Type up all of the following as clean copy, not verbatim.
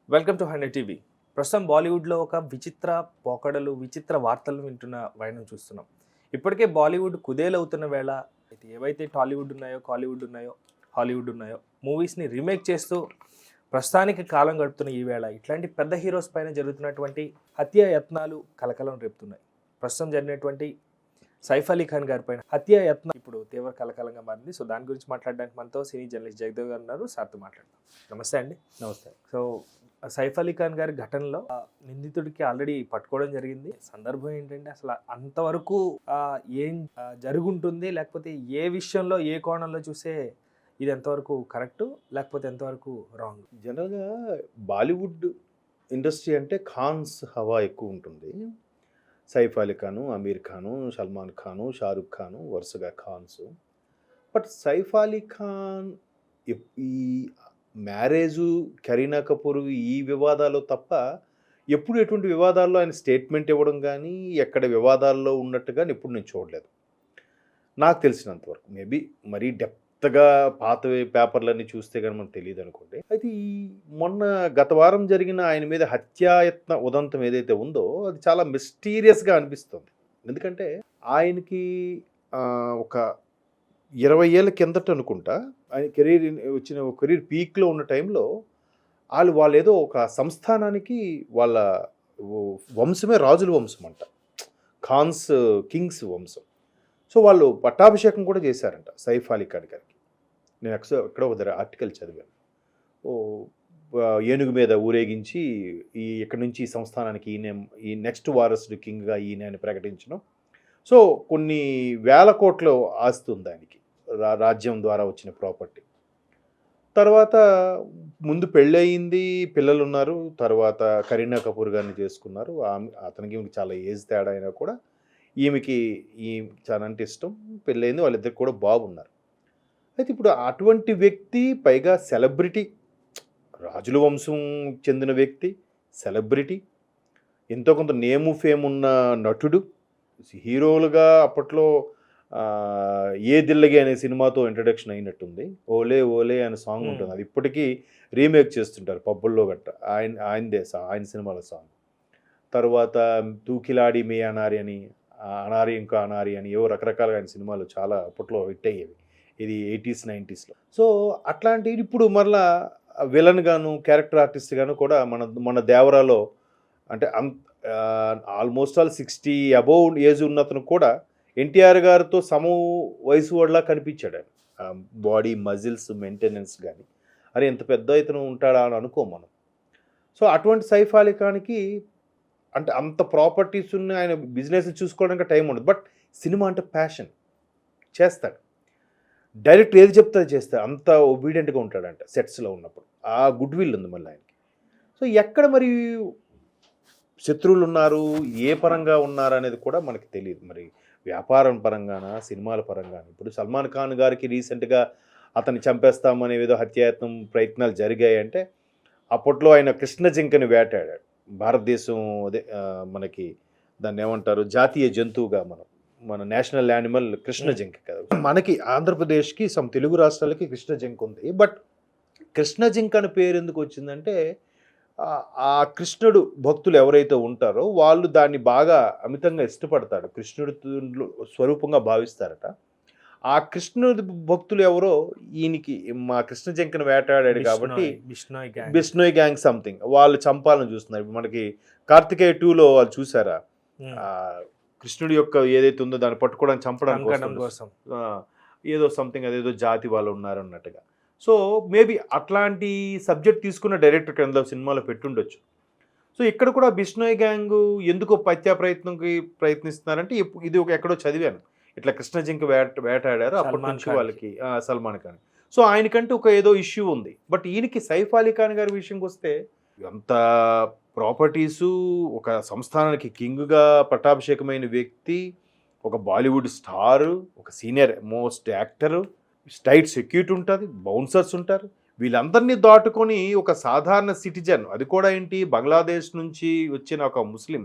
Welcome to 100 TV. ప్రస్తుతం బాలీవుడ్లో ఒక విచిత్ర పోకడలు, విచిత్ర వార్తలు వింటున్న వైనం చూస్తున్నాం. ఇప్పటికే బాలీవుడ్ కుదేలవుతున్న వేళ అయితే ఏవైతే టాలీవుడ్ ఉన్నాయో, కాలీవుడ్ ఉన్నాయో, హాలీవుడ్ ఉన్నాయో మూవీస్ని రీమేక్ చేస్తూ ప్రస్తుతానికి కాలం గడుపుతున్న ఈ వేళ ఇట్లాంటి పెద్ద హీరోస్ పైన జరుగుతున్నటువంటి హత్యా యత్నాలు కలకలం రేపుతున్నాయి. ప్రస్తుతం జరిగినటువంటి సైఫ్ అలీ ఖాన్ గారి పైన హత్యా యత్నం ఇప్పుడు తీవ్ర కలకలంగా మారింది. సో దాని గురించి మాట్లాడడానికి మనతో సినీ జర్నలిస్ట్ జగదేవ్ గారు ఉన్నారు. సార్తో మాట్లాడతాం. నమస్తే అండి. నమస్తే. సో సైఫ్ అలీ ఖాన్ గారి ఘటనలో నిందితుడికి ఆల్రెడీ పట్టుకోవడం జరిగింది. సందర్భం ఏంటంటే అసలు అంతవరకు ఏం జరుగుంటుంది, లేకపోతే ఏ విషయంలో ఏ కోణంలో చూసే ఇది ఎంతవరకు కరెక్ట్ లేకపోతే ఎంతవరకు రాంగ్? జనరల్‌గా బాలీవుడ్ ఇండస్ట్రీ అంటే ఖాన్స్ హవా ఎక్కువ ఉంటుంది. సైఫ్ అలీ ఖాను, అమీర్ ఖాను, సల్మాన్ ఖాను, షారుఖ్ ఖాను వరుసగా ఖాన్స్. బట్ సైఫ్ అలీ ఖాన్ ఈ మ్యారేజు, కరీనా కపూర్ ఈ వివాదాలు తప్ప ఎప్పుడు ఎటువంటి వివాదాల్లో ఆయన స్టేట్మెంట్ ఇవ్వడం కానీ, ఎక్కడ వివాదాల్లో ఉన్నట్టుగా ఎప్పుడు నేను చూడలేదు. నాకు తెలిసినంతవరకు. మేబీ మరీ డెప్త్‌గా పాతవి పేపర్‌లన్నీ చూస్తే గాని మనకు తెలీదనుకోండి. అయితే ఈ మొన్న గత వారం జరిగిన ఆయన మీద హత్యాయత్న ఉదంతం ఏదైతే ఉందో అది చాలా మిస్టీరియస్‌గా అనిపిస్తుంది. ఎందుకంటే ఆయనకి ఒక 20 ఏళ్ల కిందట అనుకుంటా ఆయన కెరీర్ పీక్‌లో ఉన్న టైంలో వాళ్ళేదో ఒక సంస్థానానికి వాళ్ళ వంశమే రాజుల వంశం అంట. ఖాన్స్, కింగ్స్ వంశం. సో వాళ్ళు పట్టాభిషేకం కూడా చేశారంట సైఫ్ అలీ ఖాన్ గారికి. నేను ఎక్కడో ఒక ఆర్టికల్ చదివాను. ఏనుగు మీద ఊరేగించి ఇక్కడి నుంచి ఈ సంస్థానానికి ఈ నెక్స్ట్ వారసుడు కింగ్గా ఈయన అని ప్రకటించడం. సో కొన్ని వేల కోట్ల ఆస్తి ఉంది ఆయనకి, రాజ్యం ద్వారా వచ్చిన ప్రాపర్టీ. తర్వాత ముందు పెళ్ళయింది, పిల్లలు ఉన్నారు. తర్వాత కరీనా కపూర్ గారిని చేసుకున్నారు. అతనికి చాలా ఏజ్ తేడా అయినా కూడా ఈమెకి చాలా అంటే ఇష్టం, పెళ్ళయింది, వాళ్ళిద్దరికి కూడా బాగున్నారు. అయితే ఇప్పుడు అటువంటి వ్యక్తి, పైగా సెలబ్రిటీ, రాజుల వంశం చెందిన వ్యక్తి, సెలబ్రిటీ, ఎంతో కొంత నేము ఫేమ్ ఉన్న నటుడు, హీరోలుగా అప్పట్లో ఏ దిల్లగి అనే సినిమాతో ఇంట్రడక్షన్ అయినట్టుంది. ఓలే ఓలే అనే సాంగ్ ఉంటుంది, అది ఇప్పటికీ రీమేక్ చేస్తుంటారు పబ్బుల్లో గట్ట. ఆయన సినిమాల సాంగ్. తర్వాత తూకిలాడి మీ అనారి అని, అనారి ఇంకా అనారి అని ఏవో రకరకాలుగా ఆయన సినిమాలు చాలా అప్పట్లో హిట్ అయ్యేవి. ఇది 80s 90sలో. సో అట్లాంటి ఇప్పుడు మరలా విలన్ గాను, క్యారెక్టర్ ఆర్టిస్ట్ గాను కూడా మన దేవరాలో అంటే ఆల్మోస్ట్ ఆల్ 60 అబోవ్ ఏజ్ ఉన్న అతను కూడా ఎన్టీఆర్ గారితో వయసు వాడిలా కనిపించాడు ఆయన. బాడీ మజిల్స్ మెయింటెనెన్స్ కానీ, అరే ఎంత పెద్ద ఇతను ఉంటాడా అని అనుకోం మనం. సో అటువంటి సైఫ్ అలీ ఖాన్కి అంటే అంత ప్రాపర్టీస్ ఉన్న ఆయన బిజినెస్ చూసుకోవడానికి టైం ఉండదు. బట్ సినిమా అంటే ప్యాషన్, చేస్తాడు. డైరెక్ట్ ఏది చెప్తే చేస్తాడు. అంత ఒబీడియంట్గా ఉంటాడంట సెట్స్లో ఉన్నప్పుడు. ఆ గుడ్ విల్ ఉంది మళ్ళీ ఆయనకి. సో ఎక్కడ మరి శత్రువులు ఉన్నారు, ఏ పరంగా ఉన్నారు అనేది కూడా మనకి తెలియదు. మరి వ్యాపారం పరంగానా, సినిమాల పరంగానా? ఇప్పుడు సల్మాన్ ఖాన్ గారికి రీసెంట్గా అతన్ని చంపేస్తామనే ఏదో హత్యాయత్నం ప్రయత్నాలు జరిగాయంటే అప్పట్లో ఆయన కృష్ణ జింకని వేటాడాడు. భారతదేశం అదే మనకి దాన్ని ఏమంటారు, జాతీయ జంతువుగా మన నేషనల్ యానిమల్ కృష్ణ జింక కదా. మనకి ఆంధ్రప్రదేశ్కి తెలుగు రాష్ట్రాలకి కృష్ణ జింక ఉంది. బట్ కృష్ణ జింక అని పేరు ఎందుకు వచ్చిందంటే ఆ కృష్ణుడు భక్తులు ఎవరైతే ఉంటారో వాళ్ళు దాన్ని బాగా అమితంగా ఇష్టపడతారు, కృష్ణుడు స్వరూపంగా భావిస్తారట. ఆ కృష్ణుడి భక్తులు ఎవరో ఈయనకి మా కృష్ణ జింకను వేటాడాడు కాబట్టి బిష్నోయ్ గ్యాంగ్ సంథింగ్ వాళ్ళు చంపాలని చూస్తున్నారు. మనకి కార్తికేయ 2లో వాళ్ళు చూసారా, కృష్ణుడి యొక్క ఏదైతే ఉందో దాన్ని పట్టుకోవడానికి చంపడం కోసం ఏదో సంథింగ్, అదేదో జాతి వాళ్ళు ఉన్నారు అన్నట్టుగా. సో మేబీ అట్లాంటి సబ్జెక్ట్ తీసుకున్న డైరెక్టర్ కింద సినిమాలో పెట్టుండొచ్చు. సో ఇక్కడ కూడా బిష్నోయ్ గ్యాంగ్ ఎందుకో హత్యా ప్రయత్నిస్తున్నారంటే ఇది ఎక్కడో చదివాను. ఇట్లా కృష్ణ జింక వేటాడారు అప్పటి నుంచి వాళ్ళకి, సల్మాన్ ఖాన్. సో ఆయనకంటే ఒక ఏదో ఇష్యూ ఉంది. బట్ ఈయనకి సైఫ్ అలీ ఖాన్ గారి విషయంకి వస్తే అంత ప్రాపర్టీసు, ఒక సంస్థానానికి కింగ్గా పట్టాభిషేకమైన వ్యక్తి, ఒక బాలీవుడ్ స్టారు, ఒక సీనియర్ మోస్ట్ యాక్టరు, స్టైట్ సెక్యూరిటీ ఉంటుంది, బౌన్సర్స్ ఉంటారు. వీళ్ళందరినీ దాటుకొని ఒక సాధారణ సిటిజన్, అది కూడా ఏంటి బంగ్లాదేశ్ నుంచి వచ్చిన ఒక ముస్లిం,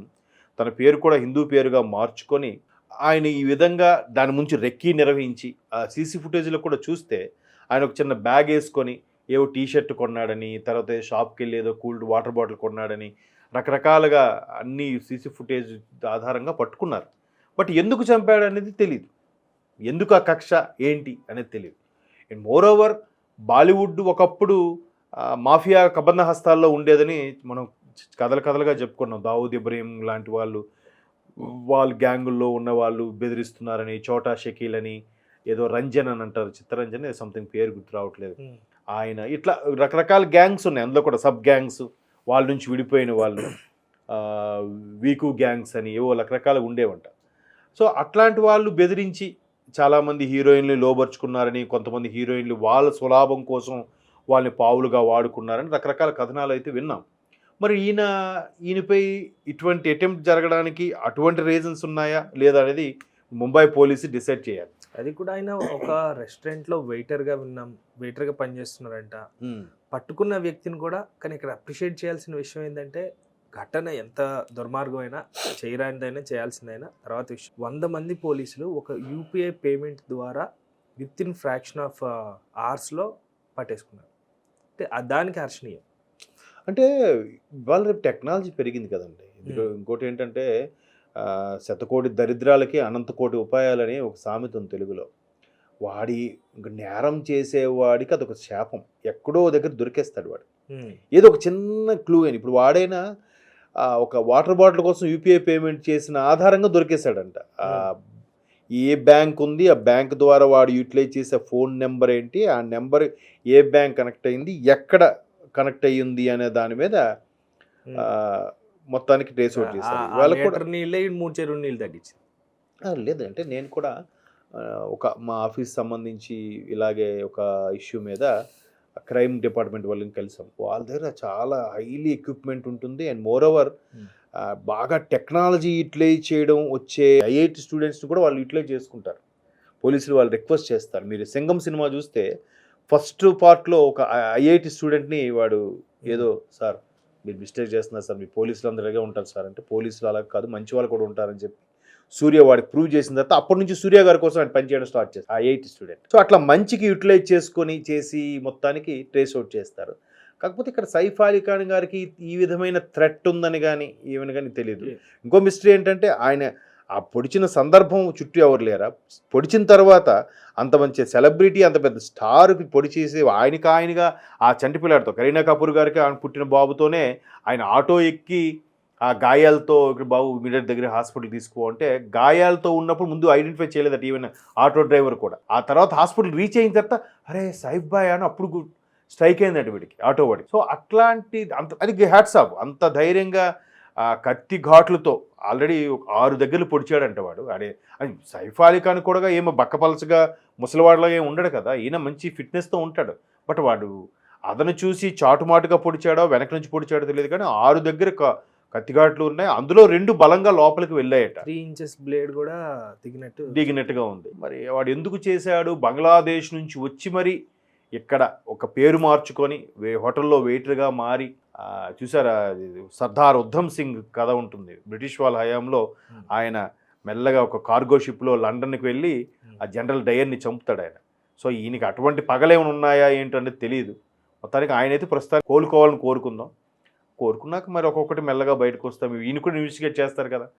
తన పేరు కూడా హిందూ పేరుగా మార్చుకొని ఆయన ఈ విధంగా దాని నుంచి రెక్కీ నిర్వహించి, ఆ సీసీ ఫుటేజ్లో కూడా చూస్తే ఆయన ఒక చిన్న బ్యాగ్ వేసుకొని ఏవో టీ షర్ట్ కొన్నాడని, తర్వాత షాప్కి వెళ్ళి ఏదో కూల్డ్ వాటర్ బాటిల్ కొన్నాడని, రకరకాలుగా అన్ని సీసీ ఫుటేజ్ ఆధారంగా పట్టుకున్నారు. బట్ ఎందుకు చంపాడు అనేది తెలియదు. ఎందుకు ఆ కక్ష ఏంటి అనేది తెలియదు. అండ్ మోర్ ఓవర్ బాలీవుడ్ ఒకప్పుడు మాఫియా కబంధ హస్తాల్లో ఉండేదని మనం కథలుగా చెప్పుకున్నాం. దావూద్ ఇబ్రహీం లాంటి వాళ్ళు గ్యాంగుల్లో ఉన్న వాళ్ళు బెదిరిస్తున్నారని, చోటా షకీల్ అని, ఏదో రంజన్ అని అంటారు, చిత్తరంజన్ సంథింగ్ పేరు గుర్తు రావట్లేదు, ఆయన, ఇట్లా రకరకాల గ్యాంగ్స్ ఉన్నాయి. అందులో కూడా సబ్ గ్యాంగ్స్, వాళ్ళ నుంచి విడిపోయిన వాళ్ళు, వీకు గ్యాంగ్స్ అని ఏవో రకరకాలు ఉండేవంట. సో అట్లాంటి వాళ్ళు బెదిరించి చాలామంది హీరోయిన్లు లోబర్చుకున్నారని, కొంతమంది హీరోయిన్లు వాళ్ళ స్వలాభం కోసం వాళ్ళని పావులుగా వాడుకున్నారని రకరకాల కథనాలు అయితే విన్నాం. మరి ఈయనపై ఇటువంటి అటెంప్ట్ జరగడానికి అటువంటి రీజన్స్ ఉన్నాయా లేదా అనేది ముంబై పోలీసు డిసైడ్ చేయాలి. అది కూడా ఆయన ఒక రెస్టారెంట్లో వెయిటర్గా పనిచేస్తున్నారంట. పట్టుకున్న వ్యక్తిని కూడా, కానీ ఇక్కడ అప్రిషియేట్ చేయాల్సిన విషయం ఏంటంటే, ఘటన ఎంత దుర్మార్గమైనా, చేయరానిదైనా చేయాల్సిందైనా తర్వాత విషయం, 100 మంది పోలీసులు ఒక యూపీఐ పేమెంట్ ద్వారా విత్ ఇన్ ఫ్రాక్షన్ ఆఫ్ అవర్స్లో పట్టేసుకున్నారు. అంటే దానికి హర్షణీయం. అంటే ఇవాళ రేపు టెక్నాలజీ పెరిగింది కదండి. ఇంకోటి ఏంటంటే, శతకోటి దరిద్రాలకి అనంతకోటి ఉపాయాలని ఒక సామెత ఉంది తెలుగులో. నేరం చేసేవాడికి అదొక శాపం. ఎక్కడో దగ్గర దొరికేస్తాడు వాడు, ఏదో ఒక చిన్న క్లూ అని. ఇప్పుడు వాడైనా ఒక వాటర్ బాటిల్ కోసం యూపీఐ పేమెంట్ చేసిన ఆధారంగా దొరికేశాడంట. ఏ బ్యాంక్ ఉంది, ఆ బ్యాంక్ ద్వారా వాడు యూటిలైజ్ చేసే ఫోన్ నెంబర్ ఏంటి, ఆ నెంబర్ ఏ బ్యాంక్ కనెక్ట్ అయింది, ఎక్కడ కనెక్ట్ అయ్యింది అనే దాని మీద మొత్తానికి ట్రేస్ అవుట్ చేశారు. వాళ్ళకి కూడా నీళ్ళు తగ్గించింది. లేదంటే నేను కూడా మా ఆఫీస్ సంబంధించి ఇలాగే ఒక ఇష్యూ మీద క్రైమ్ డిపార్ట్మెంట్ వాళ్ళని కలిసాం. వాళ్ళ దగ్గర చాలా హైలీ ఎక్విప్మెంట్ ఉంటుంది. అండ్ మోర్ ఓవర్ బాగా టెక్నాలజీ యూటిలైజ్ చేయడం వచ్చే ఐఐటి స్టూడెంట్స్ని కూడా వాళ్ళు యూటిలైజ్ చేసుకుంటారు. పోలీసులు వాళ్ళు రిక్వెస్ట్ చేస్తారు. మీరు సింగం సినిమా చూస్తే ఫస్ట్ పార్ట్లో ఒక ఐఐటి స్టూడెంట్ని వాడు ఏదో, సార్ మీరు మిస్టేక్ చేస్తున్నారు సార్, మీ పోలీసులు అందరిగా ఉంటారు సార్ అంటే, పోలీసులు అలా కాదు మంచి వాళ్ళు కూడా ఉంటారని చెప్పి సూర్య వాడికి ప్రూవ్ చేసిన తర్వాత అప్పటి నుంచి సూర్య గారి కోసం ఆయన పనిచేయడం స్టార్ట్ చేస్తారు ఐఐటి స్టూడెంట్. సో అట్లా మంచికి యూటిలైజ్ చేసి మొత్తానికి ట్రేస్ అవుట్ చేస్తారు. కాకపోతే ఇక్కడ సైఫ్ అలీ ఖాన్ గారికి ఈ విధమైన థ్రెట్ ఉందని కానీ ఏమని కానీ తెలియదు. ఇంకో మిస్టరీ ఏంటంటే, ఆయన ఆ పొడిచిన సందర్భం చుట్టూ ఎవరు లేరా, పొడిచిన తర్వాత అంత మంచి సెలబ్రిటీ, అంత పెద్ద స్టార్కి పొడి చేసి ఆయనగా ఆ చంటి పిల్లాడితో, కరీనా కపూర్ గారికి ఆయన పుట్టిన బాబుతోనే ఆయన ఆటో ఎక్కి ఆ గాయాలతో బాబు ఇమీడియట్ దగ్గర హాస్పిటల్ తీసుకోవాలంటే, గాయాలతో ఉన్నప్పుడు ముందు ఐడెంటిఫై చేయలేదట ఈవెన్ ఆటో డ్రైవర్ కూడా. ఆ తర్వాత హాస్పిటల్ రీచ్ అయిన తర్వాత అరే సైఫ్ బాయ్ అని అప్పుడు స్ట్రైక్ అయిందట వీడికి, ఆటో వాడికి. సో అట్లాంటి అది హ్యాట్స్ ఆఫ్, అంత ధైర్యంగా కత్తి ఘాట్లతో ఆల్రెడీ 6 దగ్గరలు పొడిచాడంట వాడు. అది సైఫ్ అలీ ఖాన్ కూడా ఏమో బక్కపలసగా ముసలివాడిలాగా ఏమి ఉండడు కదా, ఈయన మంచి ఫిట్నెస్తో ఉంటాడు. బట్ వాడు అదను చూసి చాటుమాటుగా పొడిచాడో వెనక నుంచి పొడిచాడో తెలియదు, కానీ 6 దగ్గర కత్తిఘాట్లు ఉన్నాయి. అందులో 2 బలంగా లోపలికి వెళ్ళాయట. 3 ఇంచెస్ బ్లేడ్ కూడా దిగినట్టుగా ఉంది. మరి వాడు ఎందుకు చేశాడు? బంగ్లాదేశ్ నుంచి వచ్చి మరి ఇక్కడ ఒక పేరు మార్చుకొని హోటల్లో వెయిటర్గా మారి, చూసారా సర్దార్ ఉధమ్ సింగ్ కథ ఉంటుంది, బ్రిటిష్ వాళ్ళ హయాంలో ఆయన మెల్లగా ఒక కార్గో షిప్లో లండన్కి వెళ్ళి ఆ జనరల్ డయర్ని చంపుతాడు ఆయన. సో ఈయనకి అటువంటి పగలేమైనా ఉన్నాయా ఏంటనేది తెలియదు. మొత్తానికి ఆయన అయితే ప్రస్తుతానికి కోలుకోవాలని కోరుకున్నాక మరి ఒక్కొక్కటి మెల్లగా బయటకు వస్తాం. ఈయన కూడా ఇన్వెస్టిగేట్ చేస్తారు కదా.